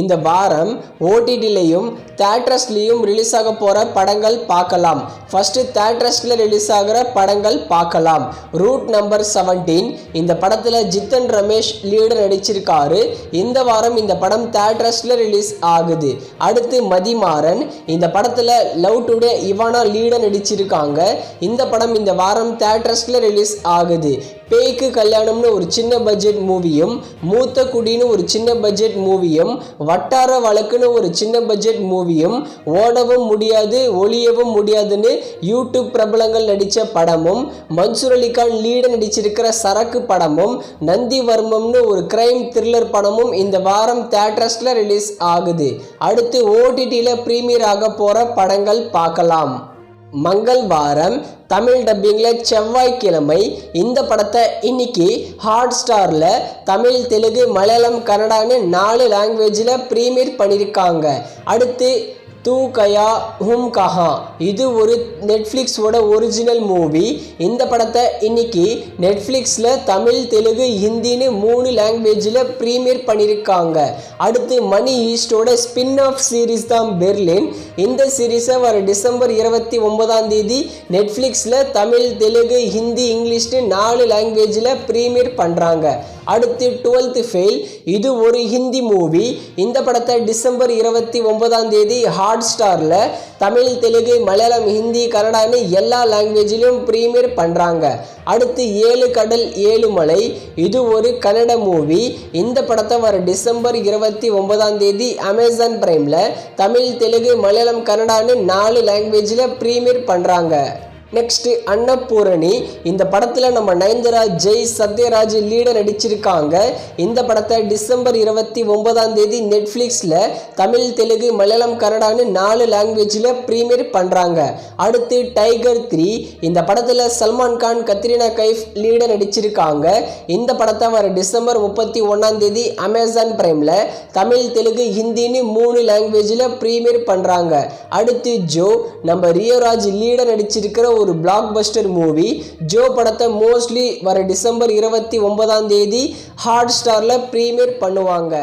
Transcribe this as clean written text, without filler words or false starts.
இந்த வாரம் ஓடிடிலையும் தியேட்டர்ஸ்லையும் ரிலீஸ் ஆக போகிற படங்கள் பார்க்கலாம். ஃபஸ்ட்டு தியேட்டர்ஸில் ரிலீஸ் ஆகிற படங்கள் பார்க்கலாம். ரூட் நம்பர் 17 இந்த படத்தில் ஜித்தன் ரமேஷ் லீடர் நடிச்சிருக்காரு. இந்த வாரம் இந்த படம் தியேட்டர்ஸில் ரிலீஸ் ஆகுது. அடுத்து மதிமாறன் இந்த படத்தில் லவ் டுடே இவானா லீடர் நடிச்சிருக்காங்க. இந்த படம் இந்த வாரம் தியேட்டர்ஸில் ரிலீஸ் ஆகுது. பேய்க்கு கல்யாணம்னு ஒரு சின்ன பட்ஜெட் மூவியும், மூத்த குடின்னு ஒரு சின்ன பட்ஜெட் மூவியும், வட்டார வழக்குன்னு ஒரு சின்ன பட்ஜெட் மூவியும், ஓடவும் முடியாது ஒளியவும் முடியாதுன்னு யூடியூப் பிரபலங்கள் நடித்த படமும், மன்சூர் அலிகான் லீடர் நடிச்சிருக்கிற சரக்கு படமும், நந்திவர்மம்னு ஒரு கிரைம் த்ரில்லர் படமும் இந்த வாரம் தியேட்டர்ஸில் ரிலீஸ் ஆகுது. அடுத்து ஓடிடியில் ப்ரீமியர் ஆக போகிற படங்கள் பார்க்கலாம். மங்கள்வாரம் தமிழ் டப்பிங்கில் செவ்வாய்க்கிழமை இந்த படத்தை இன்னைக்கு ஹாட் ஸ்டாரில் தமிழ், தெலுங்கு, மலையாளம், கன்னடான்னு 4 லாங்குவேஜில் ப்ரீமியர் பண்ணியிருக்காங்க. அடுத்து தூ கயா ஹும் கஹா இது ஒரு நெட்ஃப்ளிக்ஸோட ஒரிஜினல் மூவி. இந்த படத்தை இன்னைக்கு நெட்ஃப்ளிக்ஸில் தமிழ், தெலுங்கு, ஹிந்தின்னு 3 லாங்குவேஜில் ப்ரீமியர் பண்ணியிருக்காங்க. அடுத்து மணி ஈஸ்டோட ஸ்பின் ஆஃப் சீரீஸ் தான் பெர்லின். இந்த சீரீஸை வர டிசம்பர் 29 நெட்ஃப்ளிக்ஸில் தமிழ், தெலுங்கு, ஹிந்தி, இங்கிலீஷ்னு 4 லாங்குவேஜில் ப்ரீமியர் பண்ணுறாங்க. அடுத்து 12th ஃபெயில் இது ஒரு ஹிந்தி மூவி. இந்த படத்தை டிசம்பர் 29 ஹாட் ஸ்டாரில் தமிழ், தெலுங்கு, மலையாளம், ஹிந்தி, கன்னடான்னு எல்லா லாங்குவேஜிலும் ப்ரீமியர் பண்ணுறாங்க. அடுத்து 7 கடல் 7 மலை இது ஒரு கன்னட மூவி. இந்த படத்தை வர டிசம்பர் 29 அமேசான் பிரைமில் தமிழ், தெலுங்கு, மலையாளம், கன்னடான்னு 4 லாங்குவேஜில் ப்ரீமியர் பண்ணுறாங்க. நெக்ஸ்ட் அன்னபூரணி இந்த படத்தில் நம்ம நயன்தாரா, ஜெய், சத்யராஜ் லீடர் நடிச்சிருக்காங்க. இந்த படத்தை டிசம்பர் 29 நெட்ஃப்ளிக்ஸில் தமிழ், தெலுங்கு, மலையாளம், கன்னடான்னு 4 லாங்குவேஜில் ப்ரீமியர் பண்ணுறாங்க. அடுத்து டைகர் 3 இந்த படத்தில் சல்மான் கான், கத்ரீனா கைஃப் லீடர் நடிச்சிருக்காங்க. இந்த படத்தை வர டிசம்பர் 31 அமேசான் பிரைமில் தமிழ், தெலுங்கு, ஹிந்தின்னு 3 லாங்குவேஜில் ப்ரீமியர் பண்ணுறாங்க. அடுத்து ஜோ நம்ம ரியோராஜ் லீடர் நடிச்சிருக்கிற ஒரு பிளாக் பஸ்டர் மூவி. ஜோ படத்தை மோஸ்ட்லி வர டிசம்பர் 29 ஹாட் ஸ்டாரில் ப்ரீமியர் பண்ணுவாங்க.